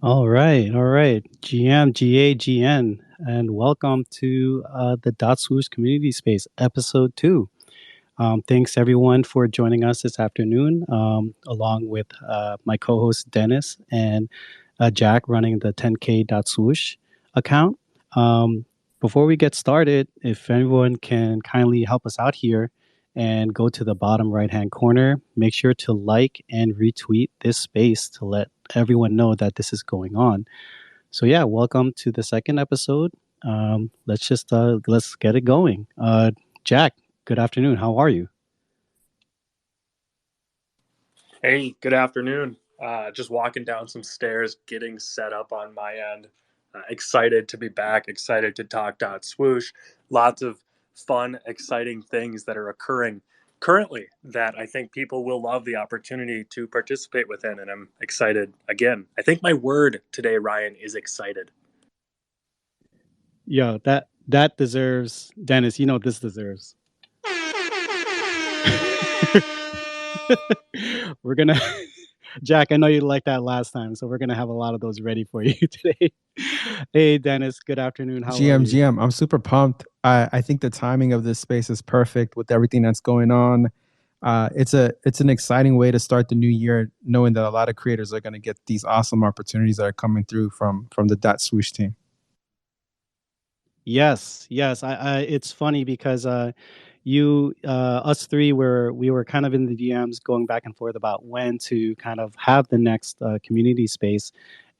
All right. GM, GA, GN, and welcome to the DOTSWOOSH Community Space, Ep.2. Thanks everyone for joining us this afternoon, along with my co-host Dennis and Jack running the 10K DOTSWOOSH account. Um, Before we get started, if anyone can kindly help us out here and go to the bottom right-hand corner, make sure to like and retweet this space to let everyone know that this is going on. So yeah, welcome to the second episode. Let's get it going. Jack, good afternoon. How are you? Hey, good afternoon. Just walking down some stairs, getting set up on my end. Excited to be back, excited to talk dot swoosh. Lots of fun, exciting things that are occurring currently that I think people will love the opportunity to participate within. And I'm excited again. I think my word today, Ryan, is excited. Yeah, that deserves Dennis. You know what this deserves. We're gonna Jack, I know you liked that last time, so we're gonna have a lot of those ready for you today. Hey Dennis, good afternoon. How are GM, you? GM, I'm super pumped. I think the timing of this space is perfect with everything that's going on. It's an exciting way to start the new year, knowing that a lot of creators are going to get these awesome opportunities that are coming through from the Dot Swoosh team. Yes, yes. It's funny because us three we were kind of in the DMs going back and forth about when to kind of have the next community space,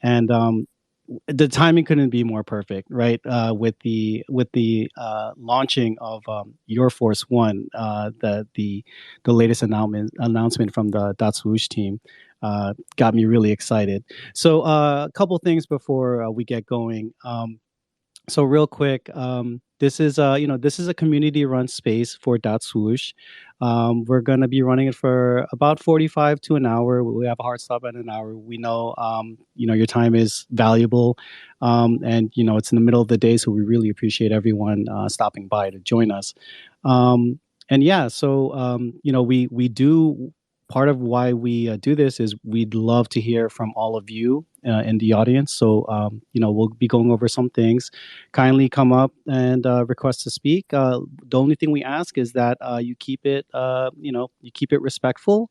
and the timing couldn't be more perfect, right? With the launching of Your Force One, the latest announcement from the Swoosh team. Got me really excited. So a couple things before we get going. So real quick, this is a community run space for DotSwoosh. We're gonna be running it for about 45 to an hour. We have a hard stop at an hour. We know your time is valuable, and it's in the middle of the day, so we really appreciate everyone stopping by to join us. And yeah, so we do part of why we do this is we'd love to hear from all of you in the audience. So we'll be going over some things. Kindly come up and request to speak. The only thing we ask is that you keep it respectful,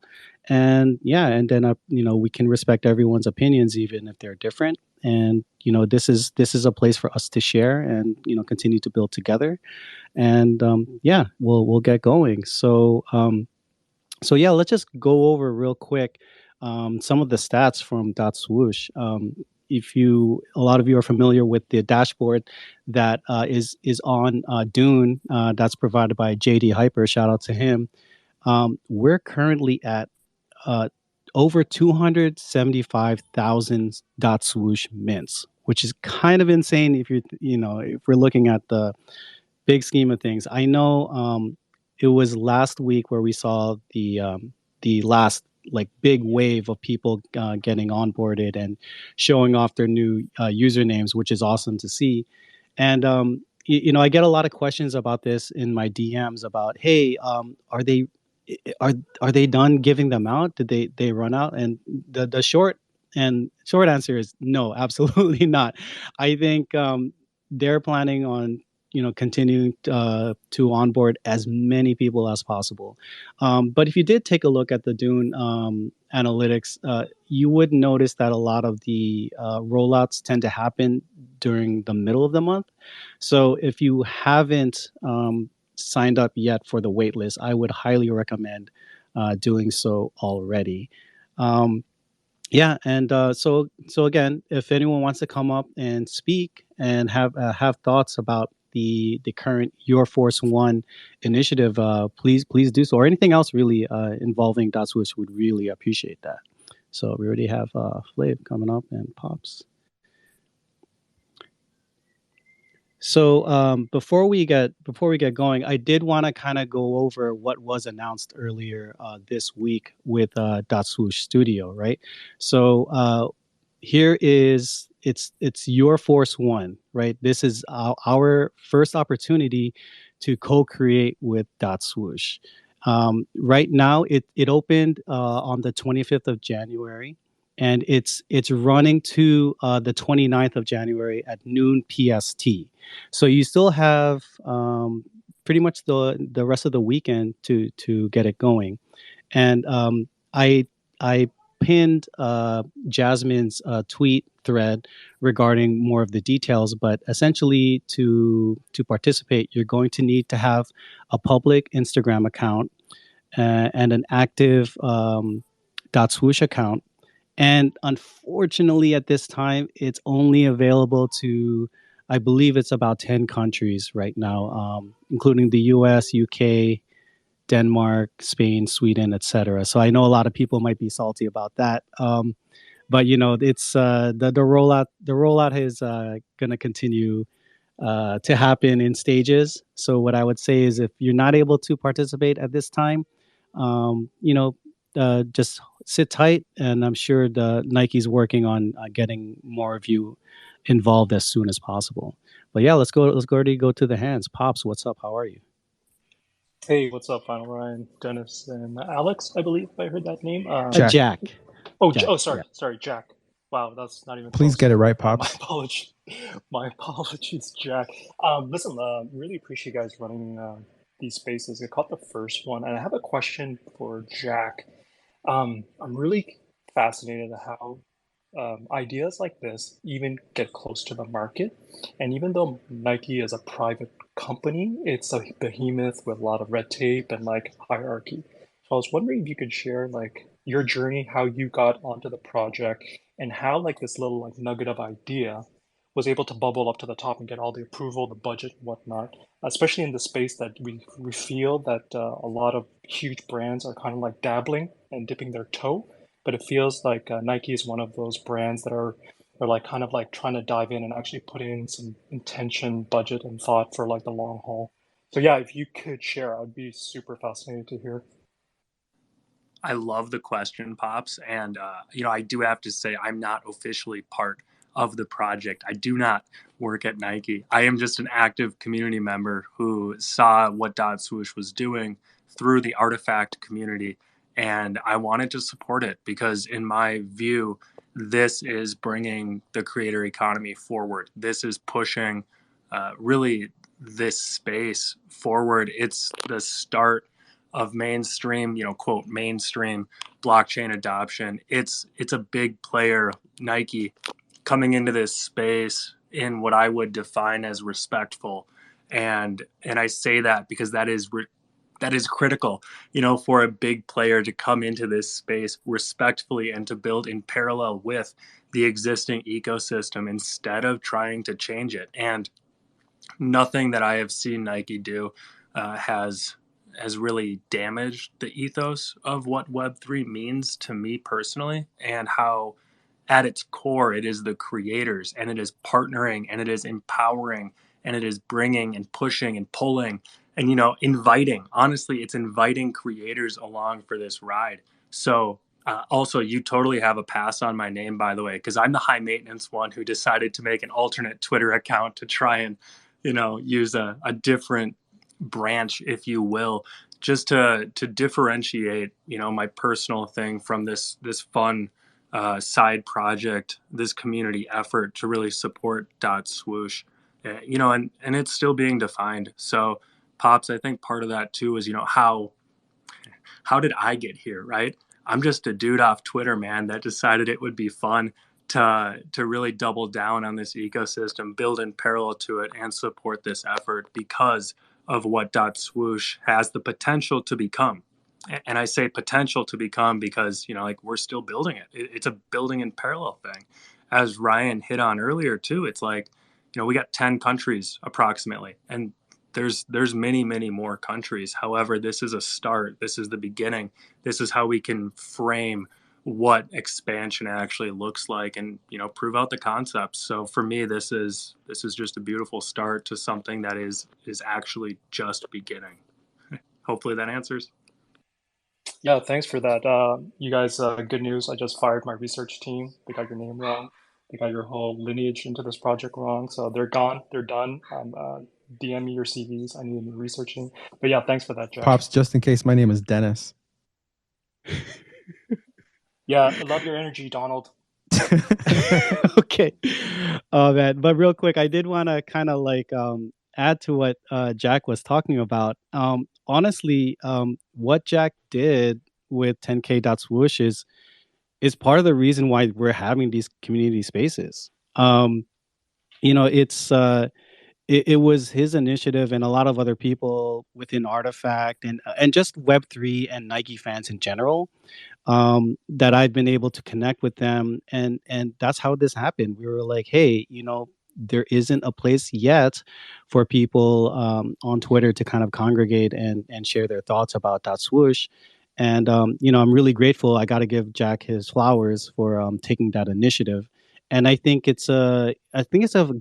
and yeah, and then we can respect everyone's opinions even if they're different. And this is a place for us to share and continue to build together. And yeah, we'll get going. So yeah, let's just go over real quick some of the stats from DotSwoosh. If a lot of you are familiar with the dashboard that is on Dune, that's provided by JD Hyper. Shout out to him. We're currently at uh, over 275,000 DotSwoosh mints, which is kind of insane if we're looking at the big scheme of things. I know it was last week where we saw the last like big wave of people getting onboarded and showing off their new usernames, which is awesome to see. And I get a lot of questions about this in my DMs about, hey, are are they done giving them out? Did they run out? And the short answer is no, absolutely not. I think they're planning on continuing to onboard as many people as possible. But if you did take a look at the Dune analytics, you would notice that a lot of the rollouts tend to happen during the middle of the month. So if you haven't signed up yet for the waitlist, I would highly recommend doing so already. Um, yeah, and so again, if anyone wants to come up and speak and have thoughts about the current Your Force One initiative, please do so, or anything else really involving DotSwitch, would really appreciate that. So we already have Flav coming up and Pops. So before we get going, I did want to kind of go over what was announced earlier this week with Dot Swoosh Studio, right? So here is it's Your Force One, right? This is our first opportunity to co-create with Dot Swoosh. Right now, it opened on the 25th of January. and it's running to the 29th of January at noon PST. So you still have pretty much the rest of the weekend to get it going. And I pinned Jasmine's tweet thread regarding more of the details, but essentially to participate, you're going to need to have a public Instagram account and an active .swoosh account. And unfortunately, at this time, it's only available to, I believe it's about 10 countries right now, including the US, UK, Denmark, Spain, Sweden, etc. So I know a lot of people might be salty about that. But you know, it's the rollout. The rollout is going to continue to happen in stages. So what I would say is, if you're not able to participate at this time, you know, just sit tight, and I'm sure the Nike's working on getting more of you involved as soon as possible. But yeah, let's go. Let's go already go to the hands. Pops, what's up? How are you? Hey, what's up, Final Ryan, Dennis, and Alex? I believe I heard that name. Jack, Jack. Oh, Jack. oh, Yeah. sorry, Jack. Wow, that's not even please close. get it right, My Pops. apologies, my apologies, Jack. Listen, really appreciate you guys running these spaces. I caught the first one, and I have a question for Jack. I'm really fascinated at how ideas like this even get close to the market. And even though Nike is a private company, it's a behemoth with a lot of red tape and like hierarchy. So I was wondering if you could share like your journey, how you got onto the project, and how like this little like nugget of idea was able to bubble up to the top and get all the approval, the budget, and whatnot. Especially in the space that we feel that a lot of huge brands are kind of like dabbling and dipping their toe, but it feels like Nike is one of those brands that are like kind of like trying to dive in and actually put in some intention, budget, and thought for like the long haul. So yeah, if you could share, I'd be super fascinated to hear. I love the question, Pops. And, I do have to say, I'm not officially part of the project. I do not work at Nike. I am just an active community member who saw what DOTSWOOSH was doing through the artifact community. And I wanted to support it because, in my view, this is bringing the creator economy forward. This is pushing really this space forward. It's the start of mainstream, quote, mainstream blockchain adoption. It's a big player, Nike, coming into this space in what I would define as respectful. And I say that because that is critical, for a big player to come into this space respectfully and to build in parallel with the existing ecosystem instead of trying to change it. And nothing that I have seen Nike do has really damaged the ethos of what Web3 means to me personally, and how at its core it is the creators, and it is partnering, and it is empowering, and it is bringing and pushing and pulling and inviting. Honestly, it's inviting creators along for this ride. So also, you totally have a pass on my name, by the way, because I'm the high maintenance one who decided to make an alternate Twitter account to try and use a different branch, if you will, just to differentiate, my personal thing from this fun side project, this community effort to really support DOTSWOOSH. And it's still being defined. So, Pops, I think part of that too is, how did I get here, right? I'm just a dude off Twitter, man, that decided it would be fun to really double down on this ecosystem, build in parallel to it, and support this effort because of what DOTSWOOSH has the potential to become. And I say potential to become because, like, we're still building it. It's a building in parallel thing. As Ryan hit on earlier too, it's like, we got 10 countries approximately, and there's many, many more countries. However, this is a start. This is the beginning. This is how we can frame what expansion actually looks like, and prove out the concepts. So for me, this is just a beautiful start to something that is actually just beginning. Hopefully that answers. Yeah, thanks for that. You guys, good news. I just fired my research team. They got your name wrong. They got your whole lineage into this project wrong. So they're gone. They're done. DM me your CVs. I need new researching. But yeah, thanks for that, Jack. Pops, just in case, my name is Dennis. Yeah, I love your energy, Donald. Okay. Oh man, but real quick, I did want to kind of like add to what Jack was talking about. Honestly, what Jack did with 10K Swoosh is part of the reason why we're having these community spaces. It's it was his initiative and a lot of other people within Artifact and just Web3 and Nike fans in general, that I've been able to connect with them, and that's how this happened. We were like, hey, there isn't a place yet for people on Twitter to kind of congregate and share their thoughts about that swoosh. And I'm really grateful. I got to give Jack his flowers for taking that initiative. And I think it's a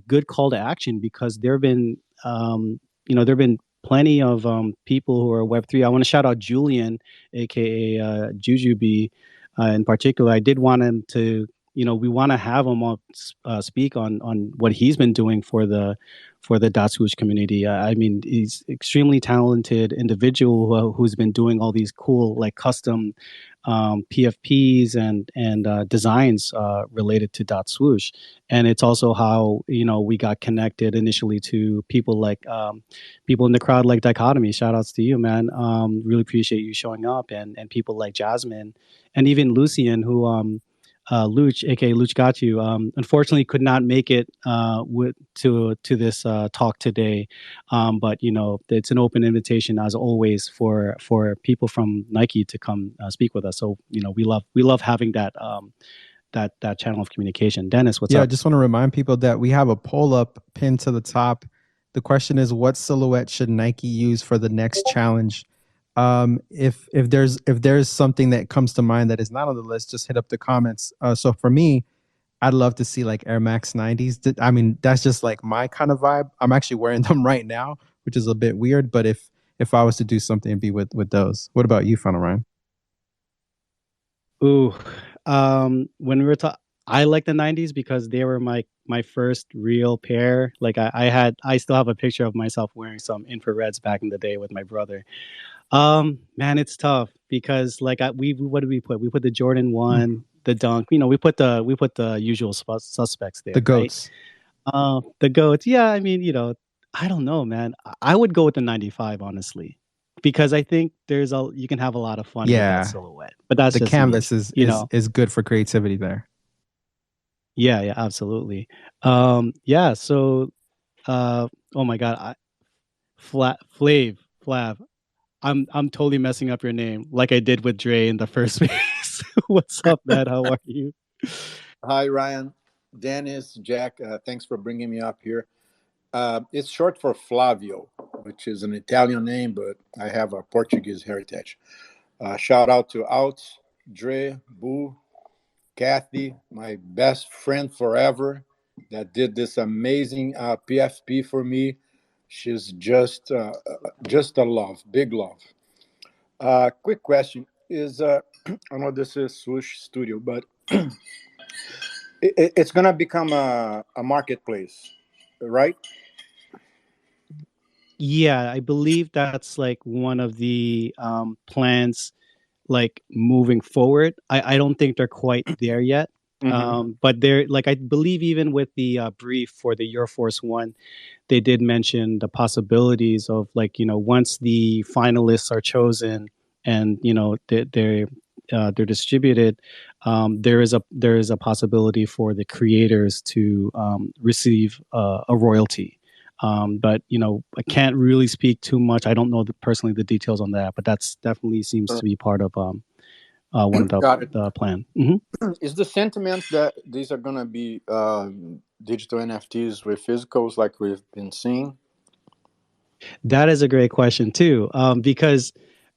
good call to action because there have been plenty of people who are Web3. I want to shout out Julian, aka Jujubee, in particular. I did want him to, we want to have him speak on what he's been doing for the DOTSWOOSH community. I mean, he's extremely talented individual who's been doing all these cool like custom PFPs and designs related to DOTSWOOSH. And it's also how we got connected initially to people like people in the crowd like Dichotomy. Shout outs to you, man. Really appreciate you showing up, and people like Jasmine and even Lucian, who Luch, aka Luch got you, unfortunately could not make it to this talk today. But it's an open invitation as always for people from Nike to come speak with us. So we love having that channel of communication. Dennis, what's up? I just want to remind people that we have a poll up pinned to the top. The question is, what silhouette should Nike use for the next challenge? If there's something that comes to mind that is not on the list, just hit up the comments. So for me, I'd love to see like Air Max 90s. I mean, that's just like my kind of vibe. I'm actually wearing them right now, which is a bit weird. But if I was to do something, it'd be with those. What about you, Funnel Ryan? Ooh, when we were talking, I like the '90s because they were my first real pair. Like I still have a picture of myself wearing some infrareds back in the day with my brother. Man, it's tough because like we what did we put? We put the Jordan 1, the Dunk. We put the usual suspects there, The goats. right? The goats. Yeah, I mean, I don't know, man. I would go with the 95, honestly, because I think you can have a lot of fun with that silhouette. But that's the just canvas me, is good for creativity there. Yeah, absolutely. Yeah. So, oh my God, Flav. I'm totally messing up your name like I did with Dre in the first place. What's up, man? How are you? Hi, Ryan, Dennis, Jack. Thanks for bringing me up here. It's short for Flavio, which is an Italian name, but I have a Portuguese heritage. Shout out to Outs, Dre, Boo, Kathy, my best friend forever, that did this amazing PFP for me. She's just a love, big love. Quick question is, I know this is Swoosh Studio, but it's gonna become a marketplace, right? Yeah, I believe that's like one of the plans, like moving forward. I don't think they're quite there yet. But they're like, I believe even with the brief for the Your Force One, they did mention the possibilities of like, once the finalists are chosen and they're distributed, there is a possibility for the creators to receive a royalty. But I can't really speak too much. I don't know personally the details on that, but that's definitely seems to be part of one of the plan. Is the sentiment that these are gonna be digital NFTs with physicals like we've been seeing? That is a great question too, because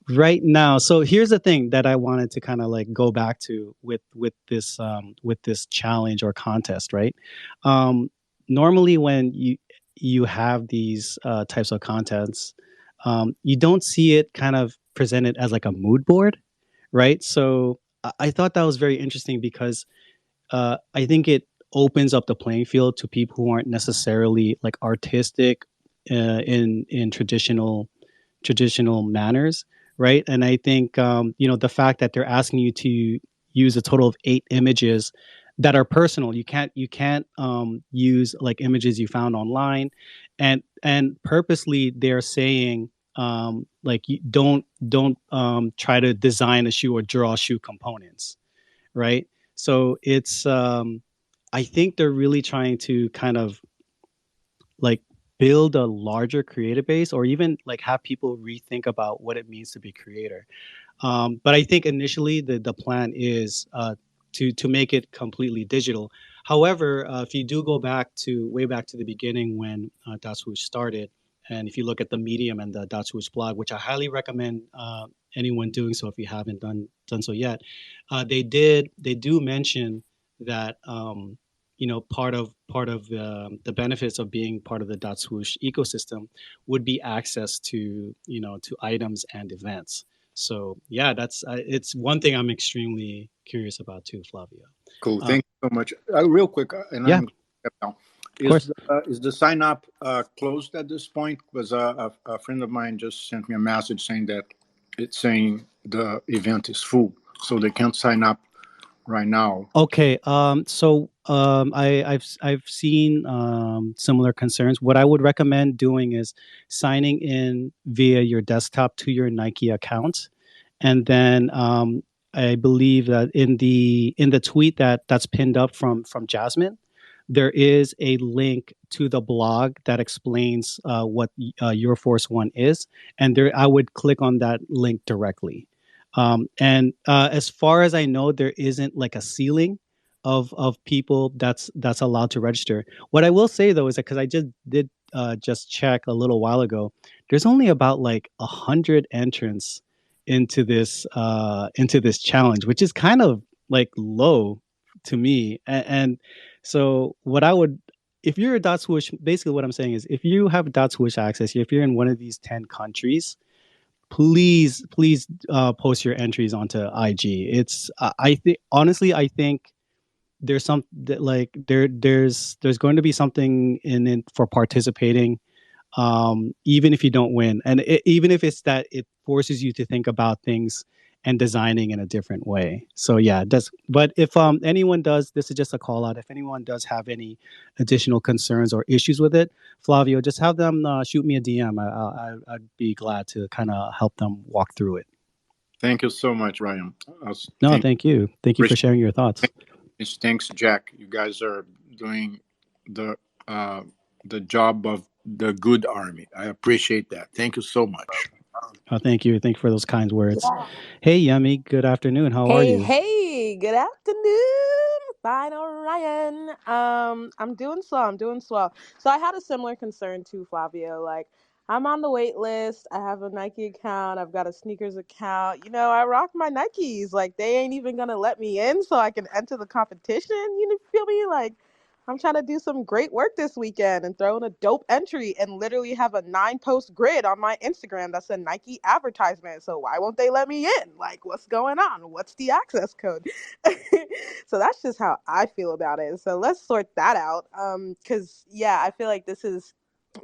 right now, so here's the thing that I wanted to kind of like go back to with this challenge or contest, right? Normally, when you have these types of contents, you don't see it kind of presented as like a mood board, right? So I thought that was very interesting because I think it opens up the playing field to people who aren't necessarily like artistic in traditional manners, right? And I think the fact that they're asking you to use a total of 8 images that are personal. You can't use like images you found online, and purposely they're saying like you don't try to design a shoe or draw shoe components, right? So it's I think they're really trying to kind of like build a larger creative base, or even like have people rethink about what it means to be a creator. But I think initially the plan is to make it completely digital. However, if you do go back to way back to the beginning when DotSwoosh started, and if you look at the Medium and the DotSwoosh blog, which I highly recommend anyone doing so if you haven't done so yet, they do mention that part of the benefits of being part of the DotSwoosh ecosystem would be access to to items and events. So yeah, that's it's one thing I'm extremely curious about too, Flavio. Cool. Thank you so much. Real quick, and Yeah, I'm now. of course. Is the sign up closed at this point? Because a friend of mine just sent me a message saying that it's saying the event is full, so they can't sign up right now. Okay. I've seen similar concerns. What I would recommend doing is signing in via your desktop to your Nike account, and then I believe that in the tweet that's pinned up from Jasmine, there is a link to the blog that explains what Your Force One is, and there I would click on that link directly. And as far as I know, there isn't like a ceiling of people that's allowed to register. What I will say though is that because I just did just check a little while ago, there's only about like 100 entrants into this challenge, which is kind of like low to me. And so what I would, if you're a dot swoosh, basically what I'm saying is if you have dot swoosh access, if you're in one of these 10 countries, please post your entries onto IG. It's I think honestly I think there's some that like there's going to be something in it for participating, even if you don't win, and even if it's that it forces you to think about things and designing in a different way. So yeah, does but if anyone does, this is just a call out. If anyone does have any additional concerns or issues with it, Flavio, just have them shoot me a DM. I'd be glad to kind of help them walk through it. Thank you so much, Ryan. No, thank you for sharing your thoughts. Thanks, Jack. You guys are doing the job of the good army. I appreciate that. Thank you so much. Thank you for those kind words. Hey Yummy, good afternoon, how are you? Hey, good afternoon. Fine, Ryan. I'm doing swell. So I had a similar concern to Flavio. Like, I'm on the wait list. I have a Nike account. I've got a sneakers account. I rock my Nikes. Like, they ain't even gonna let me in so I can enter the competition. Feel me? Like, I'm trying to do some great work this weekend and throw in a dope entry and literally have a 9-post grid on my Instagram that's a Nike advertisement. So why won't they let me in? Like, what's going on? What's the access code? So that's just how I feel about it. So let's sort that out. Because yeah, I feel like this is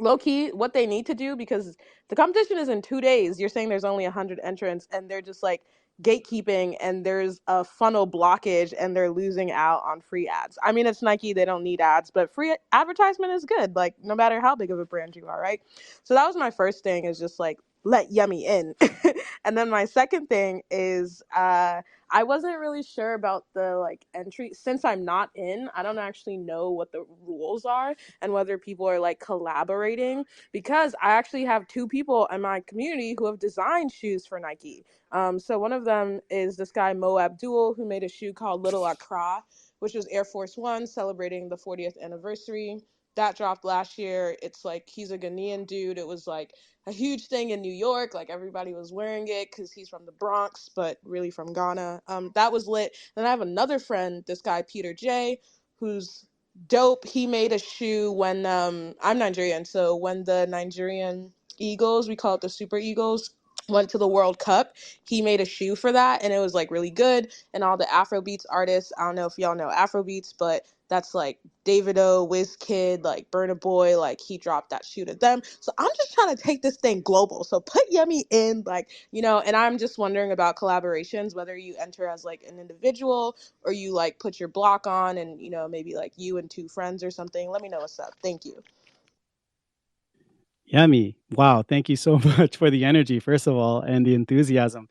low key what they need to do, because the competition is in 2 days. You're saying there's only 100 entrants and they're just like gatekeeping, and there's a funnel blockage, and they're losing out on free ads. I mean, it's Nike, they don't need ads, but free advertisement is good, like no matter how big of a brand you are, right? So that was my first thing, is just like, let Yummy in. And then my second thing is I wasn't really sure about the like entry. Since I'm not in, I don't actually know what the rules are and whether people are like collaborating, because I actually have 2 people in my community who have designed shoes for Nike. So one of them is this guy Mo Abdul, who made a shoe called Little Accra, which was Air Force One celebrating the 40th anniversary. That dropped last year. It's like, he's a Ghanaian dude. It was like a huge thing in New York. Like, everybody was wearing it because he's from the Bronx, but really from Ghana. That was lit. Then I have another friend, this guy Peter J, who's dope. He made a shoe when I'm Nigerian, so when the Nigerian Eagles, we call it the Super Eagles, went to the World Cup, he made a shoe for that, and it was like really good. And all the Afrobeats artists, I don't know if y'all know Afrobeats, but that's like Davido, Wizkid, like Burna Boy, like he dropped that shoe to them. So I'm just trying to take this thing global. So put Yummy in, like, you know, and I'm just wondering about collaborations, whether you enter as like an individual or you like put your block on and, you know, maybe like you and two friends or something. Let me know what's up. Thank you. Yummy. Wow. Thank you so much for the energy, first of all, and the enthusiasm.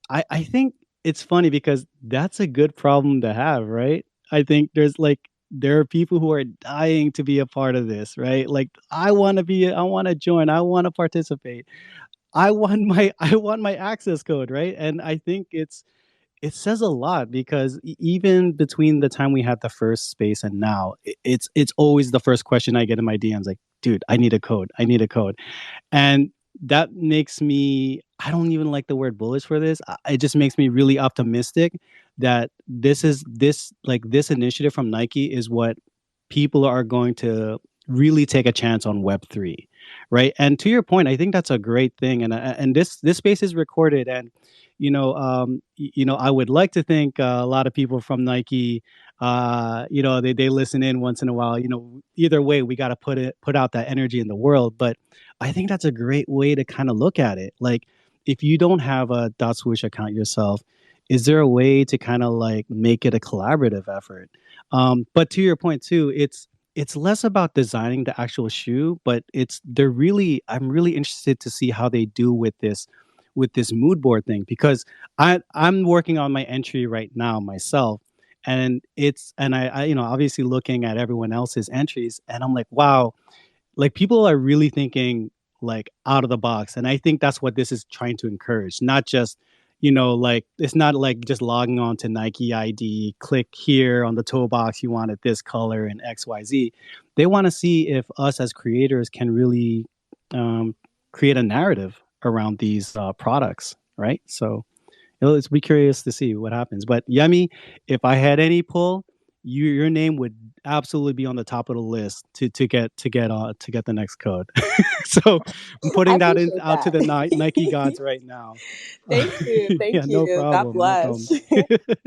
I think it's funny because that's a good problem to have, right? I think there are people who are dying to be a part of this, right? Like I want to join, I want to participate. I want my access code, right? And I think it says a lot because even between the time we had the first space and now, it's always the first question I get in my DMs like, dude, I need a code. I need a code. And that makes me, I don't even like the word bullish for this. It just makes me really optimistic that this initiative from Nike is what people are going to really take a chance on Web3, right? And to your point, I think that's a great thing. And this space is recorded, and I would like to think a lot of people from Nike, they listen in once in a while. Either way, we got to put out that energy in the world. But I think that's a great way to kind of look at it. Like, if you don't have a DotSwoosh account yourself, is there a way to kind of like make it a collaborative effort? But to your point too, it's less about designing the actual shoe, but I'm really interested to see how they do with this mood board thing, because I'm working on my entry right now myself, and I obviously looking at everyone else's entries, and I'm like, wow, like people are really thinking like out of the box, and I think that's what this is trying to encourage. Not just like it's not like just logging on to Nike ID, click here on the toe box, you want it this color and XYZ. They want to see if us as creators can really um, create a narrative around these products, right? So let's be curious to see what happens. But Yummy, if I had any pull, your name would absolutely be on the top of the list to get the next code. So I'm I putting that in appreciate out to the Nike that. gods right now. Thank you. Yeah, Thank no you. God problem, no problem. bless.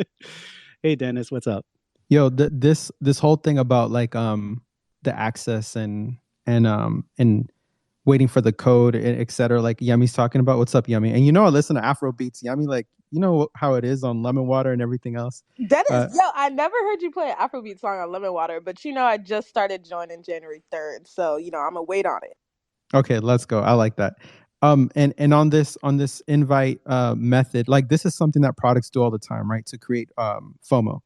Hey Dennis, what's up? Yo, this whole thing about like the access and waiting for the code, et cetera. Like Yummy's talking about. What's up, Yummy? And I listen to Afro beats, Yummy. Like how it is on Lemon Water and everything else. Dennis, yo, I never heard you play an Afrobeat song on Lemon Water, but I just started joining January 3rd, so I'm gonna wait on it. Okay, let's go. I like that. And on this invite method, like this is something that products do all the time, right? To create FOMO.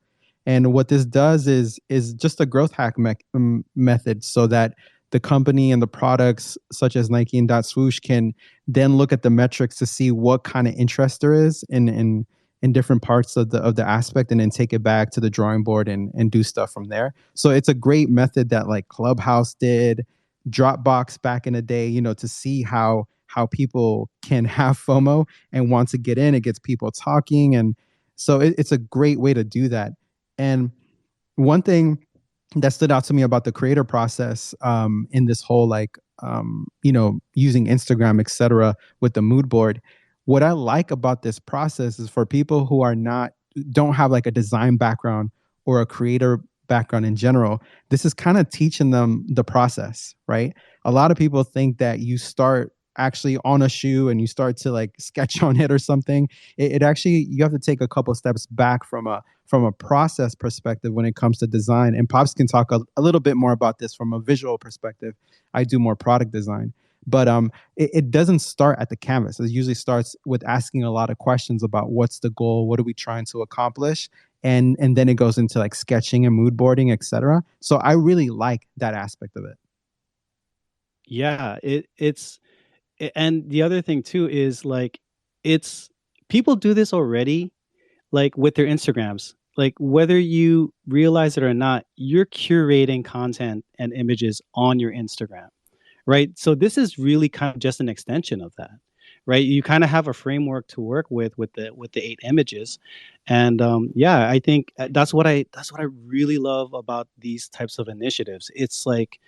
And what this does is just a growth hack method, so that the company and the products such as Nike and DotSwoosh can then look at the metrics to see what kind of interest there is in different parts of the aspect, and then take it back to the drawing board and do stuff from there. So it's a great method that like Clubhouse did, Dropbox back in the day, to see how people can have FOMO and want to get in. It gets people talking, and so it's a great way to do that. And one thing that stood out to me about the creator process, in this whole like using Instagram, etc., with the mood board, what I like about this process is for people who don't have like a design background or a creator background in general, this is kind of teaching them the process, right? A lot of people think that you start actually on a shoe and you start to like sketch on it or something. It actually, you have to take a couple steps back from a process perspective when it comes to design. And Pops can talk a little bit more about this from a visual perspective. I do more product design. But it doesn't start at the canvas. It usually starts with asking a lot of questions about what's the goal, what are we trying to accomplish, and then it goes into like sketching and mood boarding, etc. So I really like that aspect of it. Yeah, and the other thing too is like it's people do this already, like with their Instagrams. Like whether you realize it or not, you're curating content and images on your Instagram, right? So this is really kind of just an extension of that, right? You kind of have a framework to work with the 8 images, and yeah, I think that's what I really love about these types of initiatives. It's like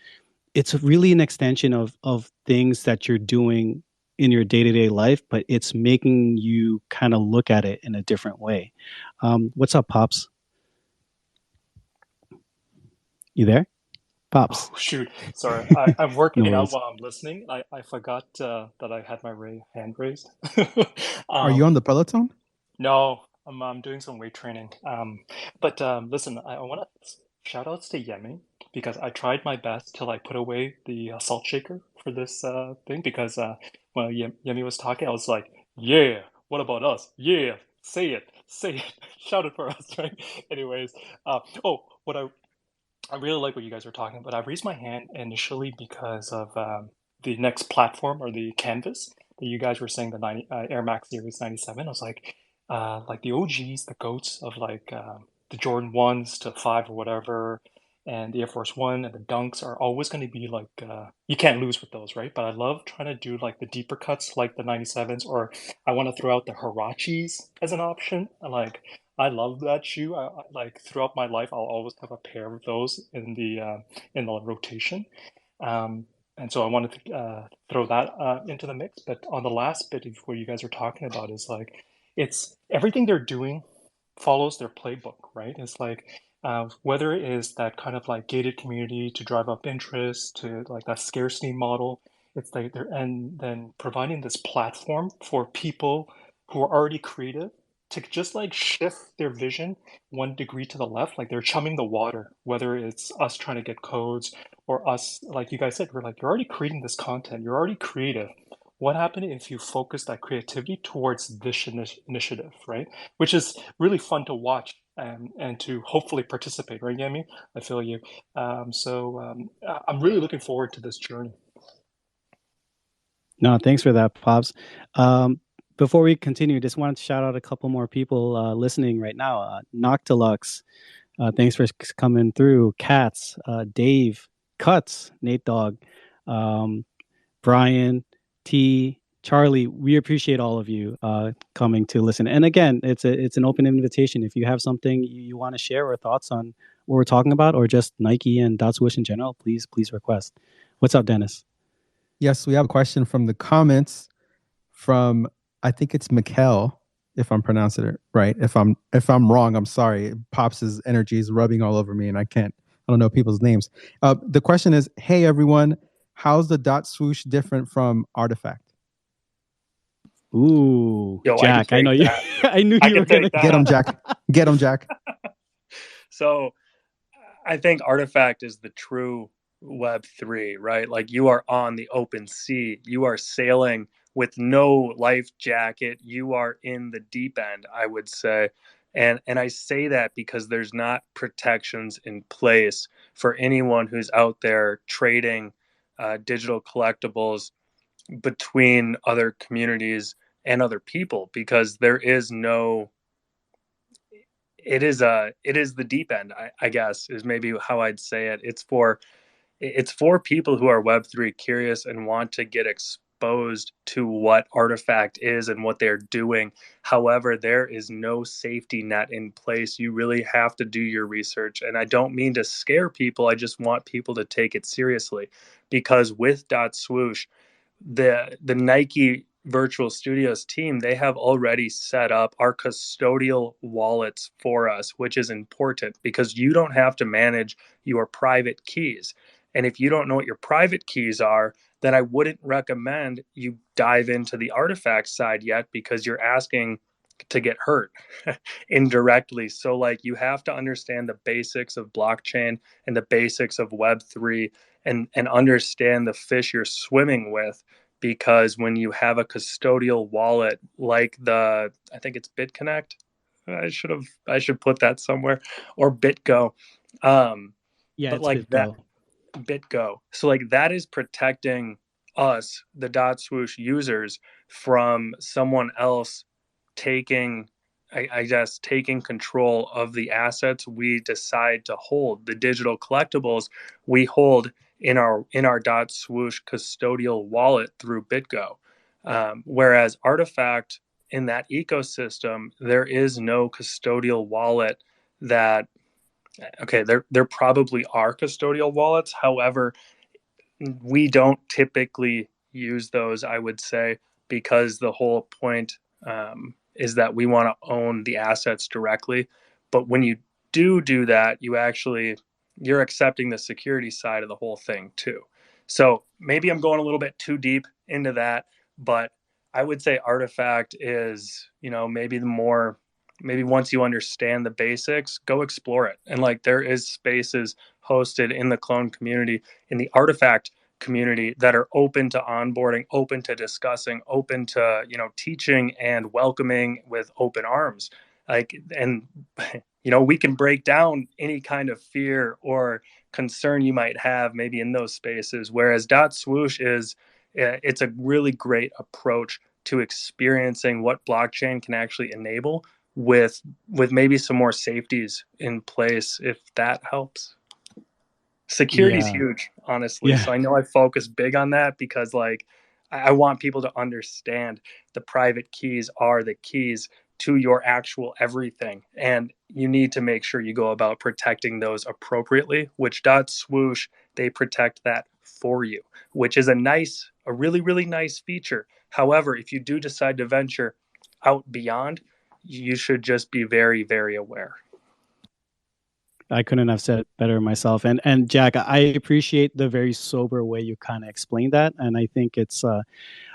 it's really an extension of things that you're doing in your day-to-day life, but it's making you kind of look at it in a different way. What's up, Pops? You there? Pops. Oh shoot, sorry. I'm working No it out worries. while I'm listening. I forgot that I had my hand raised. Are you on the Peloton? No, I'm doing some weight training. But listen, I want to shout outs to Yemi because I tried my best to like put away the salt shaker for this thing because when Yemi was talking, I was like, yeah, what about us? Yeah, say it, shout it for us, right? Anyways, what I really like what you guys are talking about. I raised my hand initially because of the next platform or the canvas that you guys were saying, the Air Max Series 97. I was like the OGs, the goats of like the Jordan 1s to 5 or whatever, and the Air Force One and the Dunks are always going to be like, you can't lose with those, right? But I love trying to do like the deeper cuts like the 97s, or I want to throw out the Hirachis as an option. I love that shoe. Like throughout my life, I'll always have a pair of those in the rotation. And so I wanted to throw that into the mix. But on the last bit of what you guys are talking about is like, it's everything they're doing follows their playbook, right? It's like whether it is that kind of like gated community to drive up interest to like that scarcity model, it's like they're and then providing this platform for people who are already creative to just like shift their vision 1 degree to the left, like they're chumming the water, whether it's us trying to get codes or us, like you guys said, we're like, you're already creating this content, you're already creative. What happened if you focus that creativity towards this initiative, right? Which is really fun to watch and to hopefully participate, right, Yami? I feel you. I'm really looking forward to this journey. No, thanks for that, Pops. Before we continue, just wanted to shout out a couple more people listening right now. Noctilux, thanks for coming through. Cats, Dave, Cuts, Nate Dog, Brian, T, Charlie. We appreciate all of you coming to listen. And again, it's an open invitation. If you have something you want to share or thoughts on what we're talking about, or just Nike and DOTSWOOSH in general, please request. What's up, Dennis? Yes, we have a question from the comments from, I think it's Mikkel, if I'm pronouncing it right. If I'm wrong, I'm sorry. Pops' energy is rubbing all over me and I don't know people's names. The question is, hey everyone, how's the DOTSWOOSH different from Artifact? Ooh, Yo, Jack, I know you. I knew you were gonna get him, Jack. Get him, Jack. So I think Artifact is the true Web3, right? Like you are on the open sea, you are sailing with no life jacket, you are in the deep end, I would say. And I say that because there's not protections in place for anyone who's out there trading digital collectibles between other communities and other people, because there is no, it is the deep end, I guess is maybe how I'd say it. It's for people who are Web3 curious and want to get exposed to what Artifact is and what they're doing. However, there is no safety net in place. You really have to do your research. And I don't mean to scare people. I just want people to take it seriously, because with DotSwoosh, the Nike Virtual Studios team, they have already set up our custodial wallets for us, which is important because you don't have to manage your private keys. And if you don't know what your private keys are, then I wouldn't recommend you dive into the Artifact side yet, because you're asking to get hurt indirectly. So like you have to understand the basics of blockchain and the basics of Web3, and understand the fish you're swimming with, because when you have a custodial wallet like I think it's BitConnect, I should put that somewhere, or BitGo. Yeah, But it's like that, BitGo. BitGo. So like that is protecting us, the DotSwoosh users, from someone else taking, I guess, taking control of the assets we decide to hold, the digital collectibles we hold in our DotSwoosh custodial wallet through BitGo. Whereas Artifact, in that ecosystem, there is no custodial wallet that, okay, there probably are custodial wallets. However, we don't typically use those, I would say. because the whole point is that we want to own the assets directly. But when you do that, you're accepting the security side of the whole thing too. So maybe I'm going a little bit too deep into that, but I would say Artifact is, maybe once you understand the basics, go explore it. And like there is spaces hosted in the clone community, in the Artifact community, that are open to onboarding, open to discussing, open to, teaching and welcoming with open arms. Like, and we can break down any kind of fear or concern you might have maybe in those spaces. Whereas DOTSWOOSH it's a really great approach to experiencing what blockchain can actually enable with maybe some more safeties in place, if that helps. Security is Yeah. huge, honestly. Yeah. So I know I focus big on that because like I want people to understand the private keys are the keys to your actual everything. And you need to make sure you go about protecting those appropriately, which DOTSWOOSH, they protect that for you, which is a really, really nice feature. However, if you do decide to venture out beyond, you should just be very, very aware. I couldn't have said it better myself. And Jack, I appreciate the very sober way you kind of explained that. And I think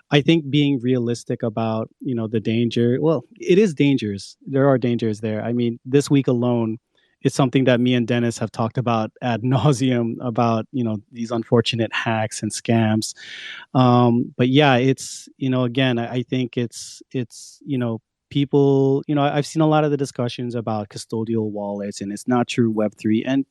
I think being realistic about, the danger. Well, it is dangerous. There are dangers there. I mean, this week alone, it's something that me and Dennis have talked about ad nauseum about, these unfortunate hacks and scams. But yeah, it's, again, I think it's, people, I've seen a lot of the discussions about custodial wallets and it's not true Web3. And,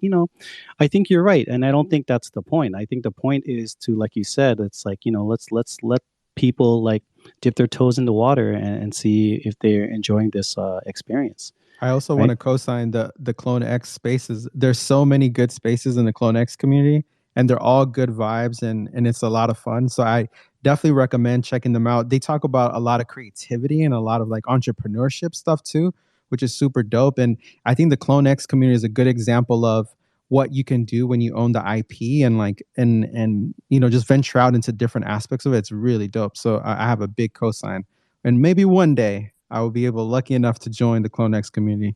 I think you're right. And I don't think that's the point. I think the point is to, like you said, it's like, let's let people like dip their toes in the water and see if they're enjoying this experience. I also Right? want to co-sign the Clone X spaces. There's so many good spaces in the Clone X community, and they're all good vibes, and it's a lot of fun. So I definitely recommend checking them out. They talk about a lot of creativity and a lot of like entrepreneurship stuff too, which is super dope. And I think the Clone X community is a good example of what you can do when you own the IP and like and just venture out into different aspects of it. It's really dope. So I have a big cosign, and maybe one day I will be lucky enough to join the Clone X community.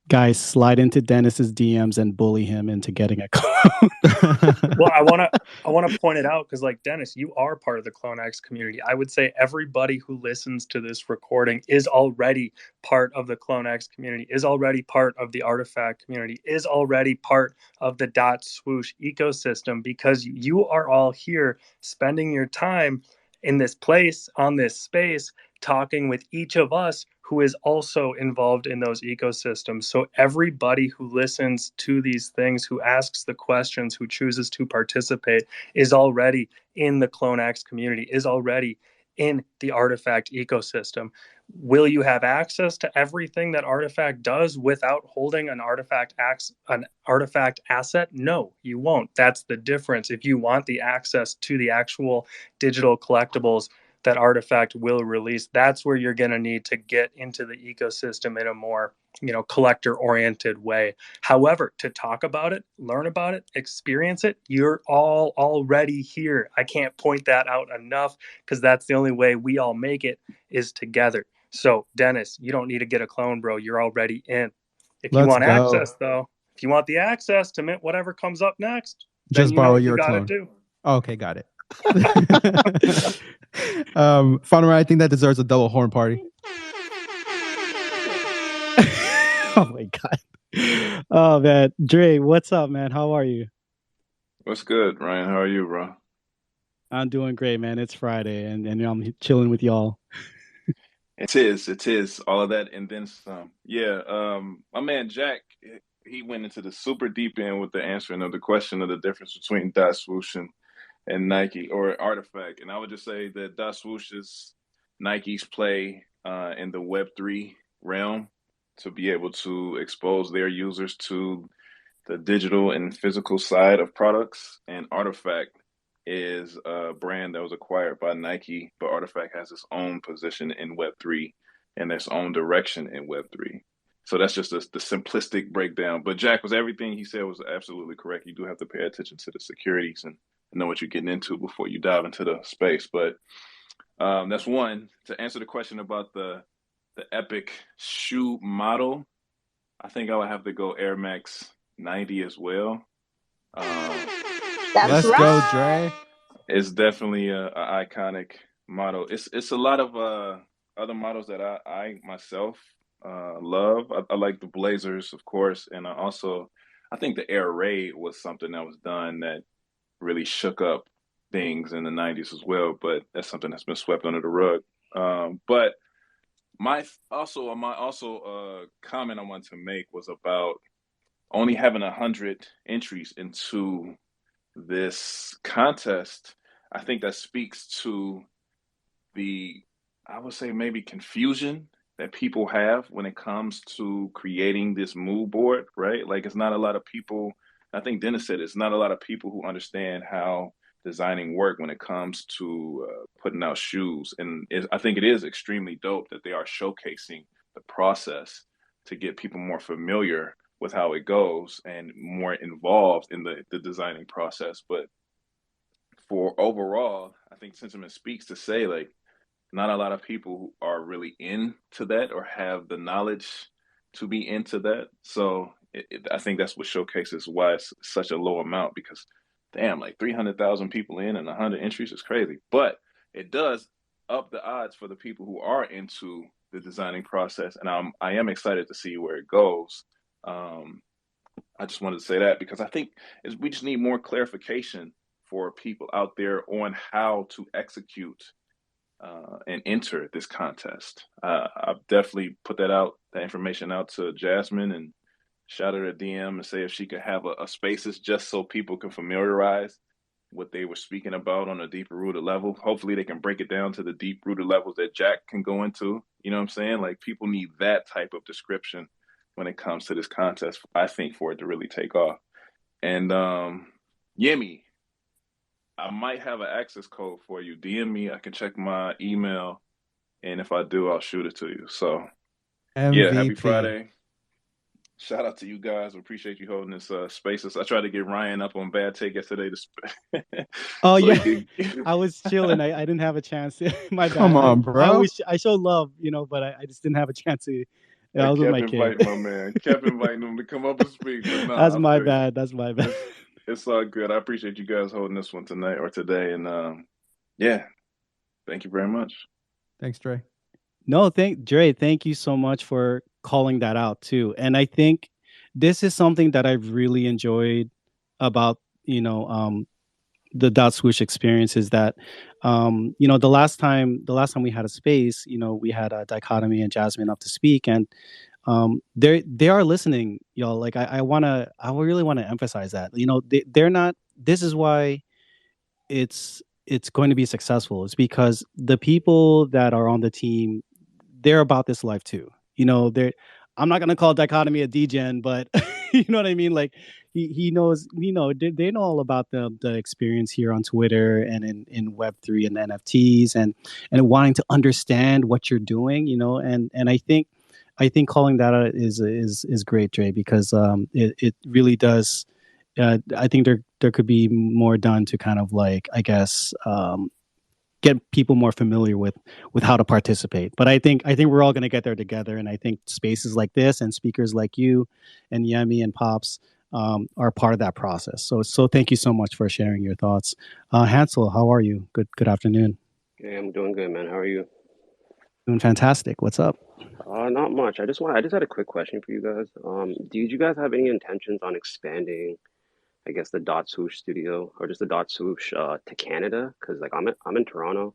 Guys, slide into Dennis's DMs and bully him into getting a clone. Well, I want to point it out because, like, Dennis, you are part of the Clone X community. I would say everybody who listens to this recording is already part of the Clone X community, is already part of the Artifact community, is already part of the DOTSWOOSH ecosystem, because you are all here spending your time in this place, on this space, talking with each of us who is also involved in those ecosystems. So everybody who listens to these things, who asks the questions, who chooses to participate, is already in the Clone X community, is already in the Artifact ecosystem. Will you have access to everything that Artifact does without holding an artifact asset? No, you won't. That's the difference. If you want the access to the actual digital collectibles that Artifact will release, that's where you're going to need to get into the ecosystem in a more, collector oriented way. However, to talk about it, learn about it, experience it, you're all already here. I can't point that out enough, because that's the only way we all make it, is together. So Dennis, you don't need to get a clone, bro. You're already in. If you Let's want go. access, though, if you want the access to mint whatever comes up next, then Just you know borrow what you your got to clone. do. Okay, got it. Final, I think that deserves a double horn party. Oh my god. Oh man, Dre, what's up, man? How are you? What's good, Ryan? How are you, bro? I'm doing great, man. It's Friday, and I'm chilling with y'all. It is all of that and then some. Yeah, my man Jack, he went into the super deep end with the answering of the question of the difference between Dot Swoosh and Nike or Artifact, and I would just say that Dot Swoosh is Nike's play in the Web3 realm to be able to expose their users to the digital and physical side of products, and Artifact is a brand that was acquired by Nike, but Artifact has its own position in Web3 and its own direction in Web3. So that's just the simplistic breakdown. But Jack, was everything he said was absolutely correct. You do have to pay attention to the securities and know what you're getting into before you dive into the space. But That's one. To answer the question about the Epic shoe model, I think I would have to go Air Max 90 as well. Um, That's it's Let's go, it's Dre. right. it's definitely a iconic model. It's a lot of other models that I myself love. I like the Blazers, of course, and I think the Air Raid was something that was done that really shook up things in the '90s as well. But that's something that's been swept under the rug. But my comment I wanted to make was about only having 100 entries into this contest. I think that speaks to the, I would say, maybe confusion that people have when it comes to creating this mood board, right? Like, it's not a lot of people. I think Dennis said it's not a lot of people who understand how designing work when it comes to putting out shoes. And I think it is extremely dope that they are showcasing the process to get people more familiar with how it goes and more involved in the designing process. But for overall, I think sentiment speaks to say, like, not a lot of people who are really into that or have the knowledge to be into that. So I think that's what showcases why it's such a low amount, because damn, like 300,000 people in and 100 entries is crazy. But it does up the odds for the people who are into the designing process, and I am excited to see where it goes. Um, I just wanted to say that because I think we just need more clarification for people out there on how to execute and enter this contest. I've definitely put that information out to Jasmine, and shout her a DM and say if she could have a spaces just so people can familiarize what they were speaking about on a deeper rooted level. Hopefully they can break it down to the deep rooted levels that Jack can go into. You know what I'm saying? Like, people need that type of description when it comes to this contest, I think, for it to really take off. And Yemi, I might have an access code for you. DM me. I can check my email, and if I do, I'll shoot it to you. So yeah, happy MVP. Friday. Shout out to you guys. We appreciate you holding this spaces. I tried to get Ryan up on Bad Take yesterday Oh so he yeah, could. I was chilling. I didn't have a chance. My Come bad. on, bro. I show love, but I just didn't have a chance to. I I was with kept my kid. inviting my man, kept inviting him to come up and speak, but That's nah, I my feel you. bad. That's my bad. It's all good. I appreciate you guys holding this one tonight or today, and yeah, thank you very much. Thanks, Dre. No, Dre, thank you so much for calling that out too. And I think this is something that I've really enjoyed about, the dot swoosh experience is that, the last time we had a space, we had a Dichotomy and Jasmine up to speak, and they are listening, y'all. Like, I really want to emphasize that, they're not. This is why it's going to be successful. It's because the people that are on the team, they're about this life too. They're I'm not gonna call Dichotomy a degen, but you know what I mean. Like, he knows, they know all about the experience here on Twitter and in Web3 and NFTs, and wanting to understand what you're doing, and I think calling that out is great, Dre, because it really does. I think there could be more done to kind of, like, I guess, get people more familiar with how to participate. But I think we're all going to get there together, and I think spaces like this and speakers like you and Yemi and Pops are part of that process. So thank you so much for sharing your thoughts. Hansel, how are you? Good afternoon. Hey, I'm doing good, man. How are you? Doing fantastic. What's up? Not much. I just had a quick question for you guys. Did you guys have any intentions on expanding, I guess, the Dot Swoosh studio or just the Dot Swoosh to Canada? Because like I'm in Toronto,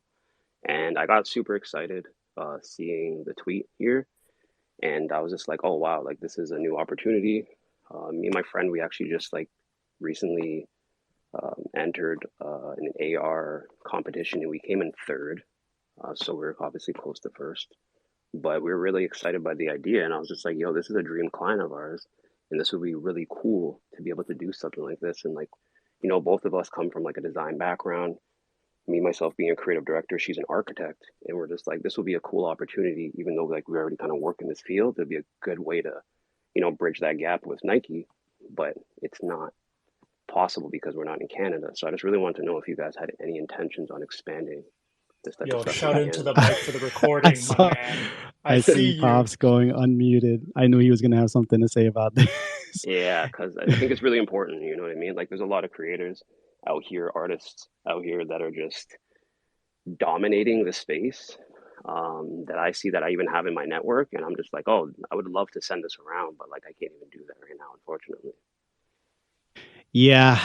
and I got super excited seeing the tweet here, and I was just like, oh wow, like this is a new opportunity. Me and my friend, we actually just like recently entered an AR competition, and we came in third. So we're obviously close to first. But we were really excited by the idea, and I was just like, yo, this is a dream client of ours, and this would be really cool to be able to do something like this. And like, both of us come from like a design background. Me myself being a creative director, she's an architect, and we're just like, this will be a cool opportunity, even though like we already kind of work in this field. It'd be a good way to, bridge that gap with Nike, but it's not possible because we're not in Canada. So I just really wanted to know if you guys had any intentions on expanding. this type of Yo, stuff shout kick into in. the mic for the I recording, my saw, man. I I see see you. Pops going unmuted. I knew he was gonna have something to say about this. Yeah, because I think it's really important. You know what I mean? Like, there's a lot of creators out here, artists out here that are just dominating the space that I see that I even have in my network, and I'm just like, oh, I would love to send this around, but like I can't even do that right now, unfortunately. Yeah.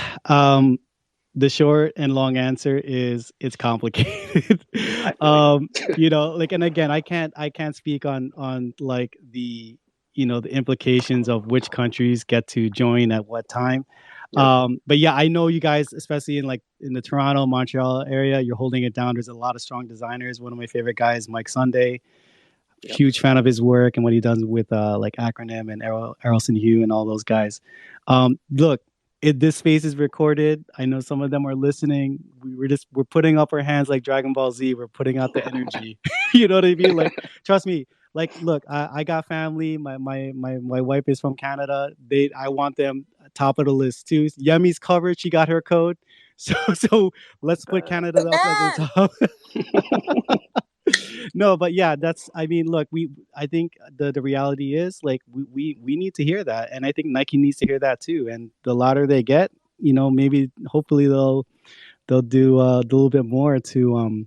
The short and long answer is it's complicated. I feel you. Like, and again, I can't speak on like the implications of which countries get to join at what time. Yep. But yeah, I know you guys, especially in the Toronto, Montreal area, you're holding it down. There's a lot of strong designers. One of my favorite guys, Mike Sunday, Yep. huge fan of his work and what he does with like Acronym and Errolson Hugh and all those guys. Look, this space is recorded. I know some of them are listening. We're putting up our hands like Dragon Ball Z. We're putting out the energy. You know what I mean? Like, trust me. Like, look, I got family. My wife is from Canada. I want them top of the list too. Yemi's covered. She got her code. So let's put Canada up at the top. No, but yeah, look, I think the reality is like we need to hear that, and I think Nike needs to hear that too. And the louder they get, maybe hopefully they'll do a little bit more to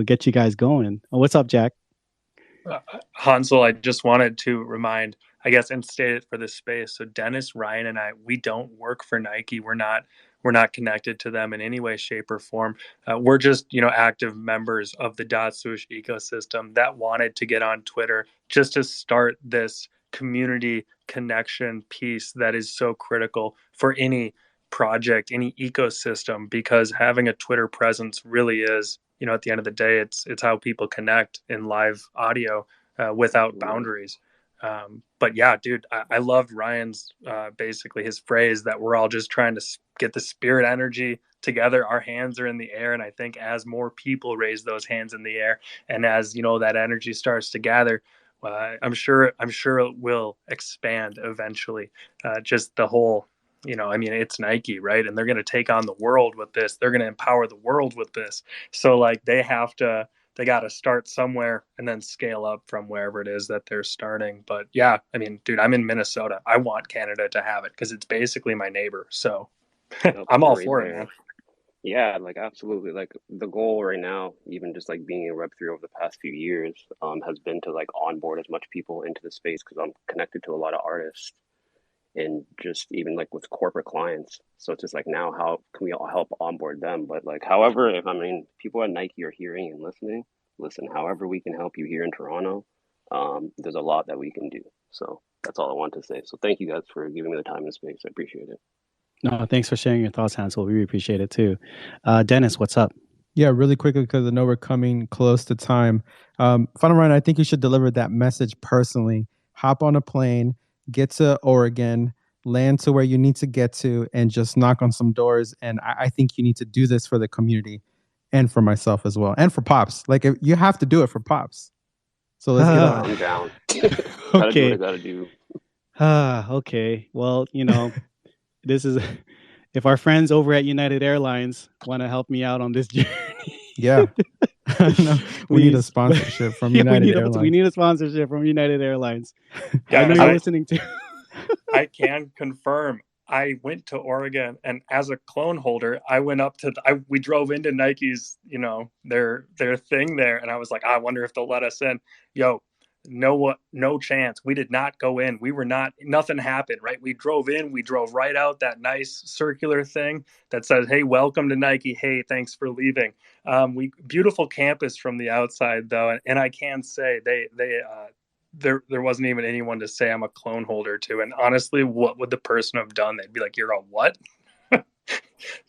get you guys going. What's up, Jack? Hansel, I just wanted to remind, I guess, and state it for this space. So Dennis, Ryan, and I, we don't work for Nike. We're not connected to them in any way, shape, or form. We're just, active members of the DOTSWOOSH ecosystem that wanted to get on Twitter just to start this community connection piece that is so critical for any project, any ecosystem, because having a Twitter presence really is, at the end of the day, it's how people connect in live audio without boundaries. But yeah, dude, I loved Ryan's basically his phrase that we're all just trying to get the spirit energy together. Our hands are in the air, and I think as more people raise those hands in the air, and as that energy starts to gather, I'm sure it will expand eventually. Just the whole, it's Nike, right? And they're going to take on the world with this. They're going to empower the world with this. So like they got to start somewhere and then scale up from wherever it is that they're starting. But yeah, dude, I'm in Minnesota. I want Canada to have it because it's basically my neighbor. So Yep, I'm all right for it, there. man. Yeah, like absolutely. Like the goal right now, even just like being in Web3 over the past few years, has been to like onboard as much people into the space because I'm connected to a lot of artists and just even like with corporate clients. So it's just like now how can we all help onboard them? But like however, if people at Nike are hearing and listening, listen, however we can help you here in Toronto, there's a lot that we can do. So that's all I want to say. So thank you guys for giving me the time and space. I appreciate it. No, thanks for sharing your thoughts, Hansel. We really appreciate it too. Dennis, what's up? Yeah, really quickly because I know we're coming close to time. Final Ryan, I think you should deliver that message personally. Hop on a plane, get to Oregon, land to where you need to get to, and just knock on some doors. And I think you need to do this for the community and for myself as well, and for Pops. Like you have to do it for Pops. So let's get on it. I'm down. Gotta do what I gotta do. Okay. Well, this is if our friends over at United Airlines want to help me out on this journey. Yeah. No, we need a sponsorship from United Airlines. We need a sponsorship from United Airlines. Guys, I know you're listening to. I can confirm. I went to Oregon, and as a clone holder, I went up to. We drove into Nike's, their thing there, and I was like, I wonder if they'll let us in. Yo, no chance. We did not go in. We were not. Nothing happened. Right? We drove in. We drove right out that nice circular thing that says, "Hey, welcome to Nike. Hey, thanks for leaving." Beautiful campus from the outside though, and I can say there wasn't even anyone to say I'm a clone holder to. And honestly, what would the person have done? They'd be like, "You're a what?"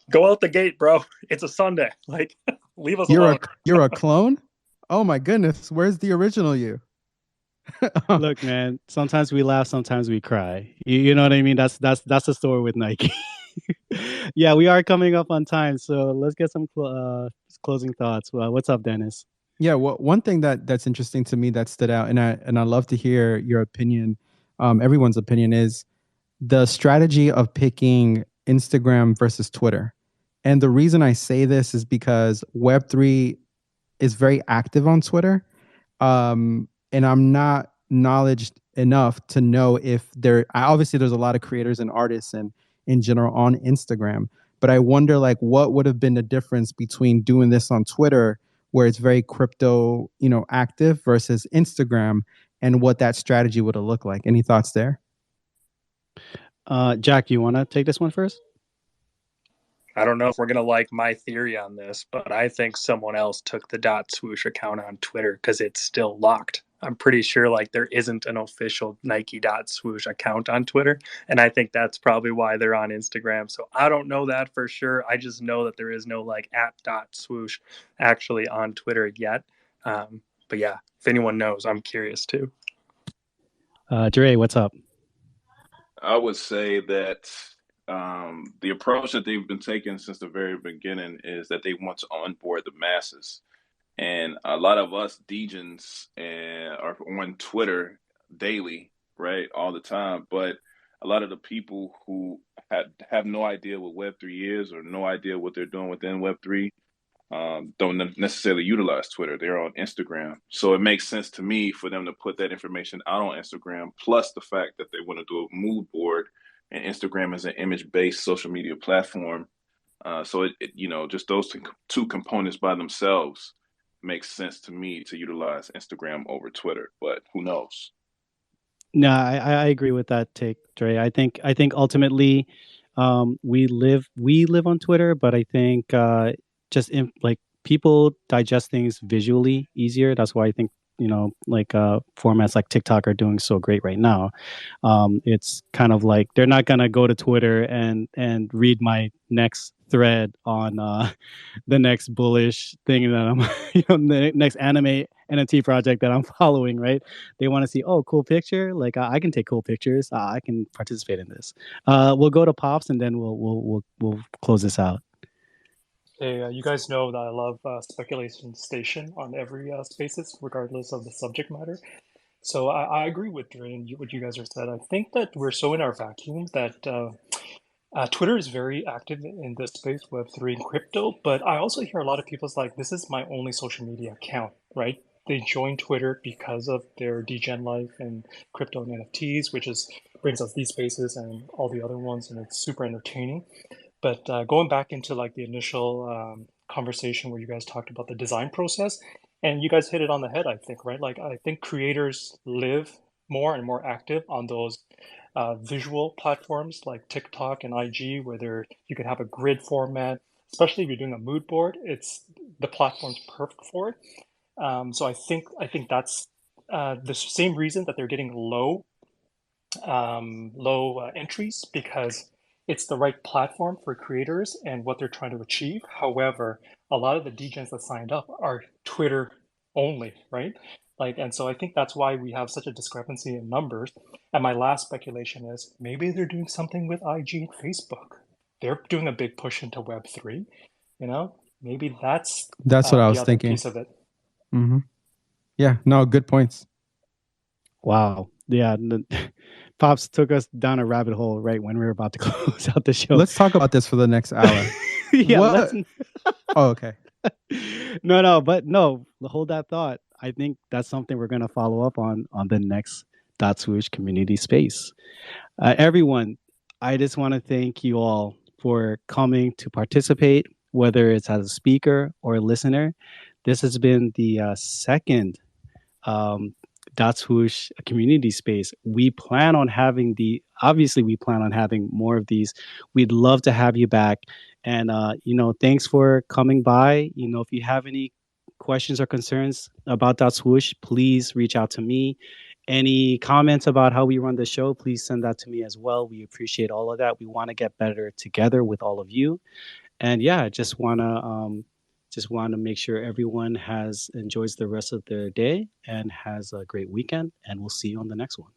Go out the gate, bro. It's a Sunday. Like, leave us alone. You're a clone? Oh my goodness. Where's the original you? Look, man, sometimes we laugh, sometimes we cry. You know what I mean? That's the story with Nike. Yeah, we are coming up on time, so let's get some closing thoughts. What's up, Dennis? Yeah, well, one thing that's interesting to me that stood out, and I love to hear your opinion, everyone's opinion, is the strategy of picking Instagram versus Twitter. And the reason I say this is because Web3 is very active on Twitter. And I'm not knowledgeable enough to know if obviously there's a lot of creators and artists and in general on Instagram, but I wonder like what would have been the difference between doing this on Twitter where it's very crypto, active versus Instagram and what that strategy would have looked like. Any thoughts there? Jack, you want to take this one first? I don't know if we're going to like my theory on this, but I think someone else took the DOTSWOOSH account on Twitter because it's still locked. I'm pretty sure like there isn't an official Nike DOTSWOOSH account on Twitter. And I think that's probably why they're on Instagram. So I don't know that for sure. I just know that there is no like at DOTSWOOSH actually on Twitter yet. But yeah, if anyone knows, I'm curious too. Dre, what's up? I would say that the approach that they've been taking since the very beginning is that they want to onboard the masses. And a lot of us degens are on Twitter daily, right, all the time. But a lot of the people who have no idea what Web3 is or no idea what they're doing within Web3 don't necessarily utilize Twitter. They're on Instagram. So it makes sense to me for them to put that information out on Instagram, plus the fact that they want to do a mood board, and Instagram is an image-based social media platform. So just those two components by themselves makes sense to me to utilize Instagram over Twitter, but who knows? No, I agree with that take, Dre. I think ultimately we live on Twitter, but I think like people digest things visually easier. That's why I think formats like TikTok are doing so great right now. It's kind of like they're not gonna go to Twitter and read my next thread on the next bullish thing that I'm the next anime NFT project that I'm following, right? They want to see, oh, cool picture. Like I can take cool pictures. I can participate in this. We'll go to Pops and then we'll close this out. Hey, you guys know that I love Speculation Station on every Spaces, regardless of the subject matter. So I agree with Dre and what you guys are said. I think that we're so in our vacuum that Twitter is very active in this space, Web3 and crypto. But I also hear a lot of people's like, this is my only social media account, right? They join Twitter because of their degen life and crypto and NFTs, which brings us these spaces and all the other ones, and it's super entertaining. But going back into like the initial conversation where you guys talked about the design process, and you guys hit it on the head, I think, right? Like I think creators live more and more active on those visual platforms like TikTok and IG, where you can have a grid format. Especially if you're doing a mood board, the platform's perfect for it. So I think that's the same reason that they're getting low entries, because it's the right platform for creators and what they're trying to achieve. However, a lot of the degens that signed up are Twitter only, right? And so I think that's why we have such a discrepancy in numbers. And my last speculation is maybe they're doing something with IG and Facebook. They're doing a big push into Web3. Maybe that's what I was the thinking. other piece of it. Mm-hmm. Yeah, no, good points. Wow. Yeah. Pops took us down a rabbit hole right when we were about to close out the show. Let's talk about this for the next hour. Yeah. Oh, okay. No, hold that thought. I think that's something we're going to follow up on the next DOTSWOOSH community space. Everyone, I just want to thank you all for coming to participate, whether it's as a speaker or a listener. This has been the second DOTSWOOSH community space. We plan on having more of these. We'd love to have you back. And, thanks for coming by. If you have any questions or concerns about DOTSWOOSH, please reach out to me. Any comments about how we run the show, please send that to me as well. We appreciate all of that. We want to get better together with all of you. And yeah, just want to make sure everyone enjoys the rest of their day and has a great weekend. And we'll see you on the next one.